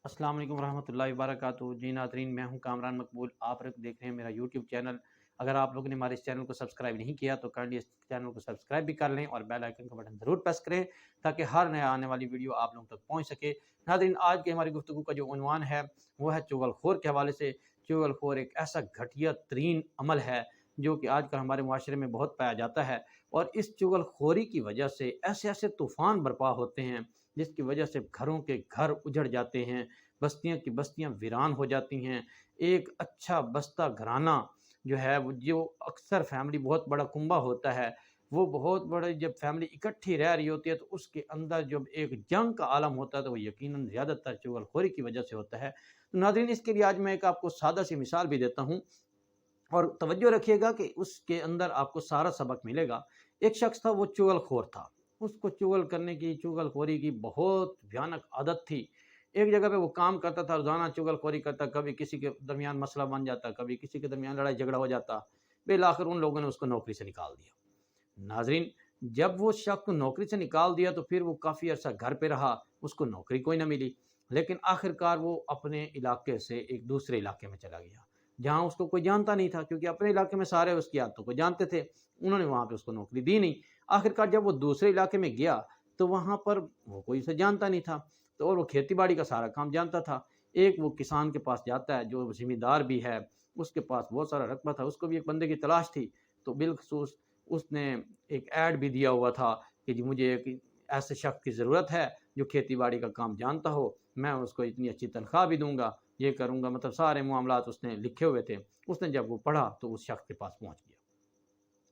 अस्सलाम वालेकुम रहमतुल्लाहि व बरकातुहू। जी नाज़रीन, मैं हूं कामरान मकबूल। आप लोग देख रहे हैं मेरा यूट्यूब चैनल। अगर आप लोगों ने हमारे इस चैनल को सब्सक्राइब नहीं किया तो काइंडली इस चैनल को सब्सक्राइब भी कर लें और बेल आइकन का बटन ज़रूर प्रेस करें ताकि हर नया आने वाली वीडियो आप लोगों तक पहुंच सके। नाज़रीन, आज की हमारी गुफ्तगू का जो उन्वान है वो है चुगलखोर के हवाले से। चुगलखोर एक ऐसा घटिया तरीन अमल है जो कि आजकल हमारे माशरे में बहुत पाया जाता है, और इस चुगलखोरी की वजह से ऐसे ऐसे तूफ़ान बर्पा होते हैं जिसकी वजह से घरों के घर उजड़ जाते हैं, बस्तियां की बस्तियां वीरान हो जाती हैं। एक अच्छा बस्ता घराना जो है वो जो अक्सर फैमिली बहुत बड़ा कुंबा होता है, वो बहुत बड़े जब फैमिली इकट्ठी रह रही होती है तो उसके अंदर जब एक जंग का आलम होता है तो वो यकीनन ज़्यादातर चुगलखोरी की वजह से होता है। तो नाज़रीन, इसके लिए आज मैं एक आपको सादा सी मिसाल भी देता हूँ और तवज्जो रखिएगा कि उसके अंदर आपको सारा सबक मिलेगा। एक शख्स था, वो चुगलखोर था। उसको चुगल करने की, चुगलखोरी की बहुत भयानक आदत थी। एक जगह पे वो काम करता था, रोज़ाना चुगलखोरी करता, कभी किसी के दरमियान मसला बन जाता, कभी किसी के दरमियान लड़ाई झगड़ा हो जाता। बिल-आखिर उन लोगों ने उसको नौकरी से निकाल दिया। नाज़रीन, जब वो शख्स नौकरी से निकाल दिया तो फिर वो काफ़ी अरसा घर पे रहा, उसको नौकरी कोई ना मिली। लेकिन आखिरकार वो अपने इलाके से एक दूसरे इलाके में चला गया, जहाँ उसको कोई जानता नहीं था, क्योंकि अपने इलाके में सारे उसकी आदतों को जानते थे। उन्होंने वहाँ पे उसको नौकरी दी नहीं। आखिरकार जब वो दूसरे इलाके में गया, तो वहाँ पर वो कोई उसे जानता नहीं था, तो और वो खेती-बाड़ी का सारा काम जानता था। एक वो किसान के पास जाता है, जो ज़िम्मेदार भी है, उसके पास बहुत सारा रकबा था, उसको भी एक बंदे की तलाश थी। तो बिलख़ुसूस उसने एक ऐड भी दिया हुआ था कि जी मुझे एक ऐसे शख्स की ज़रूरत है जो खेती-बाड़ी का काम जानता हो, मैं उसको इतनी अच्छी तनख्वाह भी दूँगा, ये करूँगा, मतलब सारे मामलात उसने लिखे हुए थे। उसने जब वो पढ़ा तो उस शख्स के पास पहुँच गया।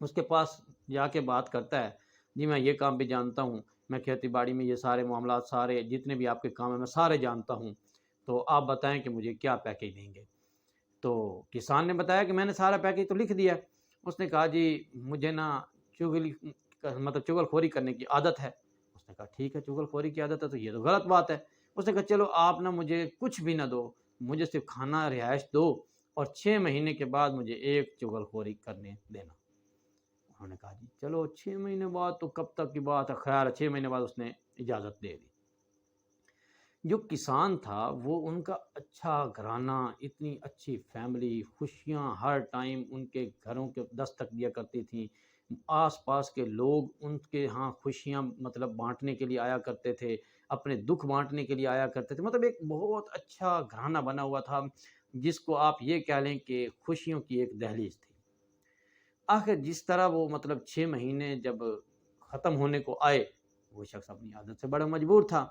उसके पास जाके बात करता है, जी मैं ये काम भी जानता हूँ, मैं खेती-बाड़ी में ये सारे मामलात, सारे जितने भी आपके काम हैं मैं सारे जानता हूँ, तो आप बताएँ कि मुझे क्या पैकेज देंगे? तो किसान ने बताया कि मैंने सारा पैकेज तो लिख दिया है। उसने कहा, जी मुझे ना चुगली मतलब चुगलखोरी करने की आदत है। उसने कहा, ठीक है, चुगलखोरी की आदत है तो ये तो गलत बात है। उसने कहा, चलो आप ना मुझे कुछ भी ना दो, मुझे सिर्फ़ खाना रिहाइश दो और 6 महीने के बाद मुझे एक चुगलखोरी करने देना। उन्होंने कहा, जी चलो 6 महीने बाद तो कब तक की बात है, ख़ैर 6 महीने बाद उसने इजाज़त दे दी। जो किसान था वो उनका अच्छा घराना, इतनी अच्छी फैमिली, खुशियाँ हर टाइम उनके घरों के दस्तक दिया करती थी। आस-पास के लोग उनके यहाँ खुशियाँ मतलब बाँटने के लिए आया करते थे, अपने दुःख बाँटने के लिए आया करते थे। मतलब एक बहुत अच्छा घराना बना हुआ था, जिसको आप ये कह लें कि खुशियों की एक दहलीज़ थी। आखिर जिस तरह वो मतलब 6 महीने जब ख़त्म होने को आए, वो शख़्स अपनी आदत से बड़ा मजबूर था।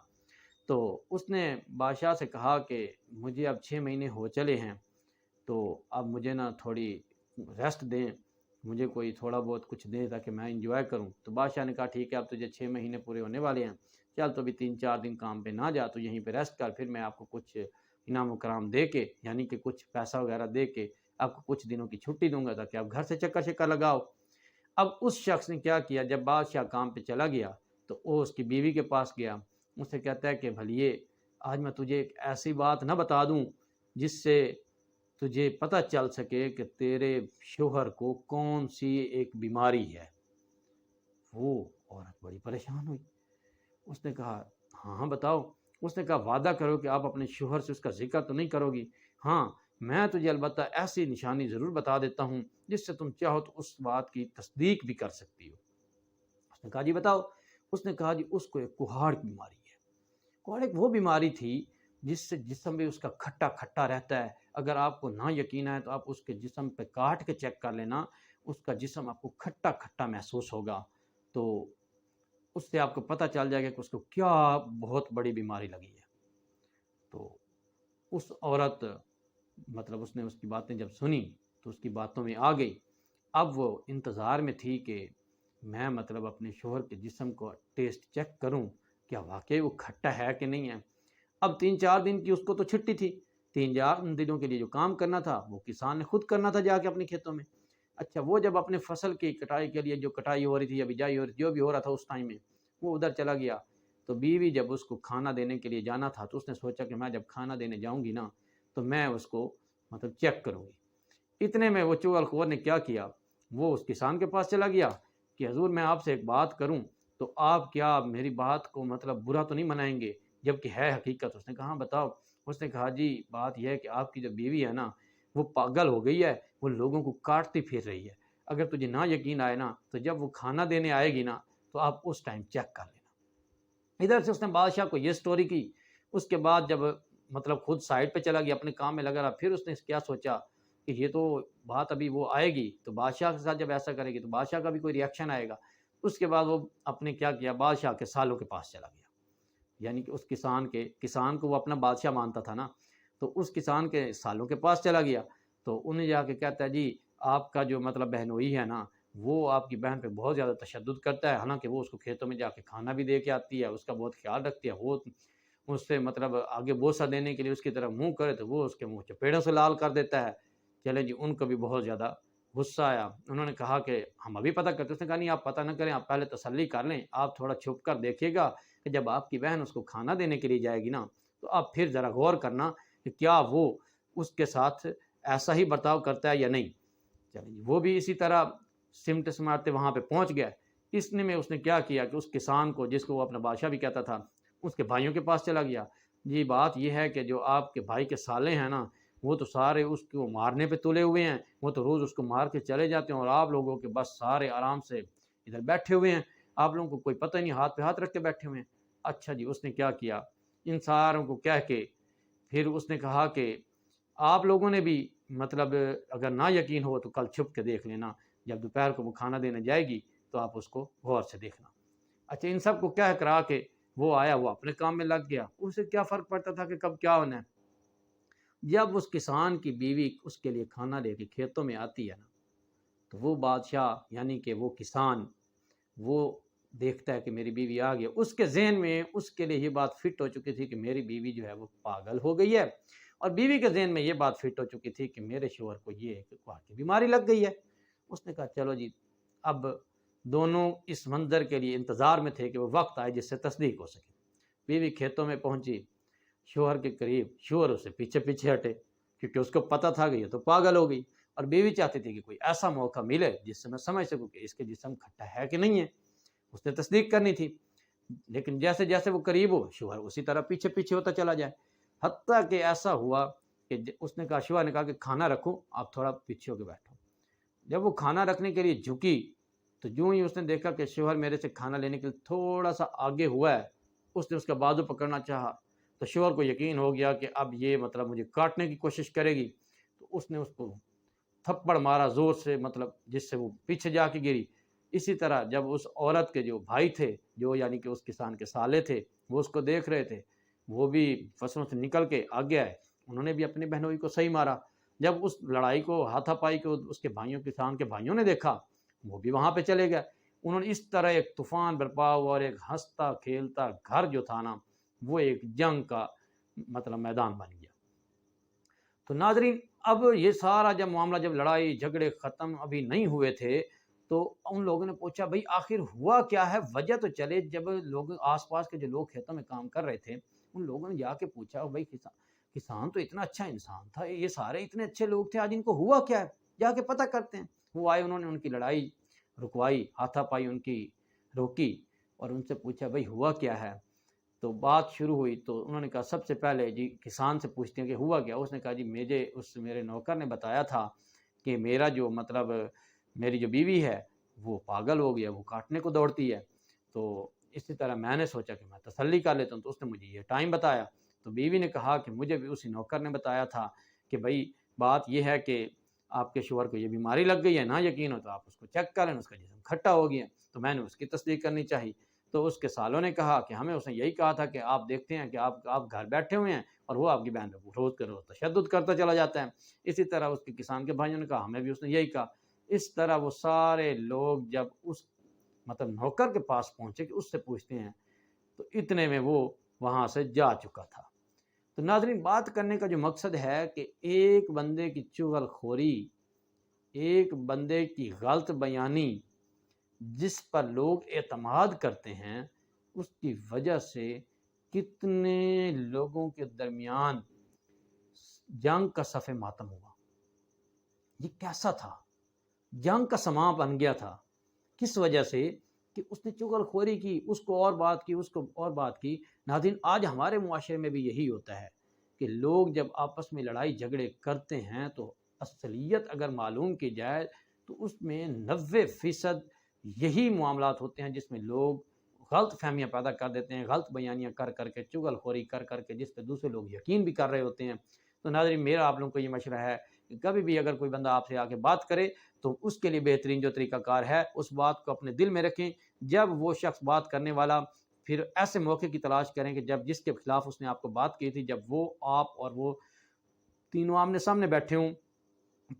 तो उसने बादशाह से कहा कि मुझे अब 6 महीने हो चले हैं, तो अब मुझे ना थोड़ी रेस्ट दें, मुझे कोई थोड़ा बहुत कुछ दें ताकि मैं एन्जॉय करूँ। तो बादशाह ने कहा, ठीक है, अब तुझे 6 महीने पूरे होने वाले हैं, चल तो अभी 3-4 दिन काम पे ना जा, तो यहीं पे रेस्ट कर, फिर मैं आपको कुछ इनाम-ओ-कराम दे के, यानी कि कुछ पैसा वगैरह दे के आपको कुछ दिनों की छुट्टी दूँगा ताकि आप घर से चक्कर-शक्कर लगाओ। अब उस शख्स ने क्या किया, जब बादशाह काम पे चला गया, तो वो उसकी बीवी के पास गया। उससे कहता है कि भलिए, आज मैं तुझे एक ऐसी बात ना बता दूँ, जिससे तुझे पता चल सके कि तेरे शौहर को कौन-सी एक बीमारी है। वो औरत बड़ी परेशान हुई। उसने कहा, हाँ, हाँ, बताओ। उसने कहा, वादा करो कि आप अपने शौहर से उसका ज़िक्र तो नहीं करोगी। हाँ, मैं तुझे अलबत्ता ऐसी निशानी ज़रूर बता देता हूँ, जिससे तुम चाहो तो उस बात की तस्दीक भी कर सकती हो। उसने कहा, जी बताओ। उसने कहा, जी उसको एक कुहाड़ की बीमारी है। कुहाड़ एक वो बीमारी थी जिससे जिस्म भी उसका खट्टा-खट्टा रहता है। अगर आपको ना यकीन आए तो आप उसके जिस्म पे काट के चेक कर लेना, उसका जिस्म आपको खट्टा-खट्टा महसूस होगा। तो उससे आपको पता चल जाएगा कि उसको क्या बहुत बड़ी बीमारी लगी है। तो उस औरत मतलब उसने उसकी बातें जब सुनी, तो उसकी बातों में आ गई। अब वो इंतज़ार में थी कि मैं मतलब अपने शौहर के जिस्म को टेस्ट चेक करूँ, क्या वाक़ई वो खट्टा है कि नहीं है। अब 3-4 दिन की उसको तो छुट्टी थी। 3-4 दिनों के लिए जो काम करना था, वो किसान ने खुद करना था जाके अपने खेतों में। अच्छा, वो जब अपने फसल की कटाई के लिए जो कटाई हो रही थी या बिजाई हो रही थी, जो भी हो रहा था उस टाइम में, वो उधर चला गया। तो बीवी जब उसको खाना देने के लिए जाना था, तो उसने सोचा कि मैं जब खाना देने जाऊँगी ना, तो मैं उसको मतलब चेक करूँगी। इतने में वो चुगलखोर ने क्या किया, वो उस किसान के पास चला गया कि हज़ूर मैं आपसे एक बात करूँ, तो आप क्या मेरी बात को मतलब बुरा तो नहीं मनाएँगे? جبکہ ہے حقیقت۔ اس نے کہا بتاؤ؟ اس نے کہا جی بات یہ ہے کہ آپ کی جو بیوی ہے نا وہ پاگل ہو گئی ہے، وہ لوگوں کو کاٹتی پھر رہی ہے۔ اگر تجھے نہ یقین آئے نا تو جب وہ کھانا دینے آئے گی نا تو آپ اس ٹائم چیک کر لینا۔ ادھر سے اس نے بادشاہ کو یہ سٹوری کی۔ اس کے بعد جب مطلب خود سائڈ پہ چلا گیا، اپنے کام میں لگا رہا، پھر اس نے کیا سوچا کہ یہ تو بات ابھی وہ آئے گی تو بادشاہ کے ساتھ جب ایسا کرے گی تو بادشاہ کا بھی کوئی ریئیکشن آئے گا۔ اس کے بعد وہ اپنے کیا کیا، بادشاہ کے سالوں کے پاس چلا گیا، یعنی کہ اس کسان کو وہ اپنا بادشاہ مانتا تھا نا، تو اس کسان کے سالوں کے پاس چلا گیا۔ تو انہیں جا کے کہتا ہے جی آپ کا جو مطلب بہنوئی ہے نا وہ آپ کی بہن پہ بہت زیادہ تشدد کرتا ہے، حالانکہ وہ اس کو کھیتوں میں جا کے کھانا بھی دے کے آتی ہے، اس کا بہت خیال رکھتی ہے، وہ اس سے مطلب آگے بوسہ دینے کے لیے اس کی طرف منہ کرے تو وہ اس کے منہ چپیڑوں سے لال کر دیتا ہے۔ چلے جی، ان کو بھی بہت زیادہ غصہ آیا۔ انہوں نے کہا کہ ہم ابھی پتہ کرتے۔ اس نے کہا نہیں، آپ پتہ نہ کریں، آپ پہلے تسلی کر لیں، آپ تھوڑا چھپ کر دیکھیے گا کہ جب آپ کی بہن اس کو کھانا دینے کے لیے جائے گی نا تو آپ پھر ذرا غور کرنا کہ کیا وہ اس کے ساتھ ایسا ہی برتاؤ کرتا ہے یا نہیں۔ چلیں جی، وہ بھی اسی طرح سمٹ سماٹتے وہاں پہ پہنچ گیا۔ اس نے کیا کیا کہ اس کسان کو، جس کو وہ اپنا بادشاہ بھی کہتا تھا، اس کے بھائیوں کے پاس چلا گیا۔ جی بات یہ ہے کہ جو آپ کے بھائی کے سالے ہیں نا وہ تو سارے اس کو مارنے پہ تلے ہوئے ہیں، وہ تو روز اس کو مار کے چلے جاتے ہیں، اور آپ لوگوں کے بس سارے آرام سے ادھر بیٹھے ہوئے ہیں، آپ لوگوں کو کوئی پتہ نہیں، ہاتھ پہ ہاتھ رکھ کے بیٹھے ہوئے ہیں۔ اچھا جی، اس نے کیا کیا، ان ساروں کو کہہ کے پھر اس نے کہا کہ آپ لوگوں نے بھی مطلب اگر نہ یقین ہو تو کل چھپ کے دیکھ لینا، جب دوپہر کو وہ کھانا دینے جائے گی تو آپ اس کو غور سے دیکھنا۔ اچھا، ان سب کو کہہ کرا کے وہ آیا، وہ اپنے کام میں لگ گیا، اسے کیا فرق پڑتا تھا کہ کب کیا ہونا ہے۔ جب اس کسان کی بیوی اس کے لیے کھانا لے کے کھیتوں میں آتی ہے نا تو وہ بادشاہ یعنی کہ وہ کسان وہ دیکھتا ہے کہ میری بیوی آ گئی، اس کے ذہن میں اس کے لیے یہ بات فٹ ہو چکی تھی کہ میری بیوی جو ہے وہ پاگل ہو گئی ہے، اور بیوی کے ذہن میں یہ بات فٹ ہو چکی تھی کہ میرے شوہر کو یہ کی بیماری لگ گئی ہے۔ اس نے کہا چلو جی، اب دونوں اس منظر کے لیے انتظار میں تھے کہ وہ وقت آئے جس سے تصدیق ہو سکے۔ بیوی کھیتوں میں پہنچی، شوہر کے قریب، شوہر اسے پیچھے پیچھے ہٹے کیونکہ اس کو پتہ تھا کہ یہ تو پاگل ہو گئی، اور بیوی چاہتی تھی کہ کوئی ایسا موقع ملے جس سے میں سمجھ سکوں کہ اس کے جسم کھٹا ہے کہ نہیں ہے، اس نے تصدیق کرنی تھی۔ لیکن جیسے جیسے وہ قریب ہو شوہر اسی طرح پیچھے پیچھے ہوتا چلا جائے، حتیٰ کہ ایسا ہوا کہ اس نے کہا، شوہر نے کہا کہ کھانا رکھو، آپ تھوڑا پیچھے ہو کے بیٹھو۔ جب وہ کھانا رکھنے کے لیے جھکی تو جو ہی اس نے دیکھا کہ شوہر میرے سے کھانا لینے کے لیے تھوڑا سا آگے ہوا ہے، اس نے اس کا بازو پکڑنا چاہا تو شوہر کو یقین ہو گیا کہ اب یہ مطلب مجھے کاٹنے کی کوشش کرے گی، تو اس نے اس کو تھپڑ مارا زور سے، مطلب جس سے وہ پیچھے جا کے گری۔ اسی طرح جب اس عورت کے جو بھائی تھے، جو یعنی کہ اس کسان کے سالے تھے، وہ اس کو دیکھ رہے تھے، وہ بھی فصلوں سے نکل کے آگے آئے، انہوں نے بھی اپنے بہنوئی کو صحیح مارا۔ جب اس لڑائی کو، ہاتھا پائی کو اس کے بھائیوں، کسان کے بھائیوں نے دیکھا، وہ بھی وہاں پہ چلے گئے۔ انہوں نے اس طرح ایک طوفان برپا ہوا، اور ایک ہنستا کھیلتا گھر جو تھا نا وہ ایک جنگ کا مطلب میدان بن گیا۔ تو ناظرین، اب یہ سارا جب معاملہ، جب لڑائی جھگڑے ختم ابھی نہیں ہوئے تھے تو ان لوگوں نے پوچھا بھائی آخر ہوا کیا ہے، وجہ تو چلے۔ جب لوگ آس پاس کے جو لوگ کھیتوں میں کام کر رہے تھے ان لوگوں نے جا کے پوچھا بھائی کسان تو اتنا اچھا انسان تھا، یہ سارے اتنے اچھے لوگ تھے، آج ان کو ہوا کیا ہے، جا کے پتہ کرتے ہیں۔ وہ آئے، انہوں نے ان کی لڑائی رکوائی، ہاتھا پائی ان کی روکی، اور ان سے پوچھا بھائی ہوا کیا ہے۔ تو بات شروع ہوئی تو انہوں نے کہا سب سے پہلے جی کسان سے پوچھتے ہیں کہ ہوا کیا۔ اس نے کہا جی میرے نوکر نے بتایا تھا کہ میرا جو مطلب میری جو بیوی ہے وہ پاگل ہو گیا، وہ کاٹنے کو دوڑتی ہے، تو اسی طرح میں نے سوچا کہ میں تسلی کر لیتا ہوں، تو اس نے مجھے یہ ٹائم بتایا۔ تو بیوی نے کہا کہ مجھے بھی اسی نوکر نے بتایا تھا کہ بھائی بات یہ ہے کہ آپ کے شوہر کو یہ بیماری لگ گئی ہے، نہ یقین ہو تو آپ اس کو چیک کریں، اس کا جسم کھٹا ہو گیا، تو میں نے اس کی تصدیق کرنی چاہیے۔ تو اس کے سالوں نے کہا کہ ہمیں اس نے یہی کہا تھا کہ آپ دیکھتے ہیں کہ آپ گھر بیٹھے ہوئے ہیں اور وہ آپ کی بہن پہ روز کے روز تشدد کرتا چلا جاتا ہے۔ اسی طرح اس کے کسان کے بھائیوں نے کہا ہمیں بھی اس نے یہی کہا۔ اس طرح وہ سارے لوگ جب اس مطلب نوکر کے پاس پہنچے کہ اس سے پوچھتے ہیں تو اتنے میں وہ وہاں سے جا چکا تھا۔ تو ناظرین، بات کرنے کا جو مقصد ہے کہ ایک بندے کی چغل خوری، ایک بندے کی غلط بیانی جس پر لوگ اعتماد کرتے ہیں، اس کی وجہ سے کتنے لوگوں کے درمیان جنگ کا صف ماتم ہوا۔ یہ کیسا تھا؟ جنگ کا سماں بن گیا تھا۔ کس وجہ سے؟ کہ اس نے چغل خوری کی، اس کو اور بات کی، اس کو اور بات کی۔ नाज़रीन, आज हमारे मुआशरे में भी यही होता है कि लोग जब आपस में लड़ाई झगड़े करते हैं तो असलियत अगर मालूम की जाए तो उसमें 90% यही मामलात होते हैं जिसमें लोग गलत फहमियाँ पैदा कर देते हैं, गलत बयानियाँ कर करके, चुगलखोरी कर करके, जिस पे दूसरे लोग यकीन भी कर रहे होते हैं। तो नाज़रीन, मेरा आप लोगों को ये मशवरा है कि कभी भी अगर कोई बंदा आपसे आके बात करे तो उसके लिए बेहतरीन जो तरीक़ाकार है उस बात को अपने दिल में रखें। जब वो शख्स बात करने वाला, फिर ऐसे मौके की तलाश करें कि जब जिसके खिलाफ उसने आपको बात की थी, जब वो, आप और वो तीनों आमने सामने बैठे हों,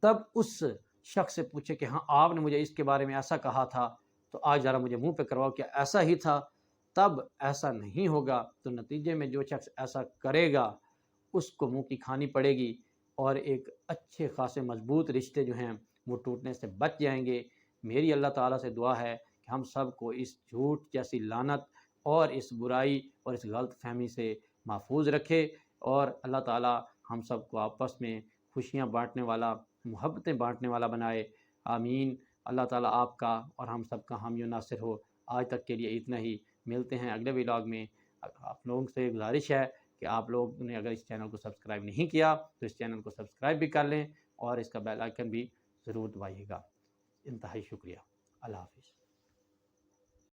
तब उस शख्स से पूछे कि हाँ, आपने मुझे इसके बारे में ऐसा कहा था, तो आज ज़रा मुझे मुँह पे करवाओ, क्या ऐसा ही था? तब ऐसा नहीं होगा तो नतीजे में जो शख्स ऐसा करेगा उसको मुँह की खानी पड़ेगी और एक अच्छे खासे मजबूत रिश्ते जो हैं वो टूटने से बच जाएंगे। मेरी अल्लाह ताला से दुआ है कि हम सब को इस झूठ जैसी लानत और इस बुराई और इस गलत फहमी से महफूज रखे और अल्लाह ताला हम सब को आपस में खुशियाँ बाँटने वाला, मोहब्बतें बाँटने वाला बनाए। आमीन। अल्लाह ताला आपका और हम सब का हामी और नासिर हो। आज तक के लिए इतना ही। मिलते हैं अगले व्लॉग में। आप लोगों से गुजारिश है कि आप लोग ने अगर इस चैनल को सब्सक्राइब नहीं किया तो इस चैनल को सब्सक्राइब भी कर लें और इसका बेल आइकन भी ज़रूर दबाइएगा। इंतहाई शुक्रिया। अल्लाह हाफ़िज़।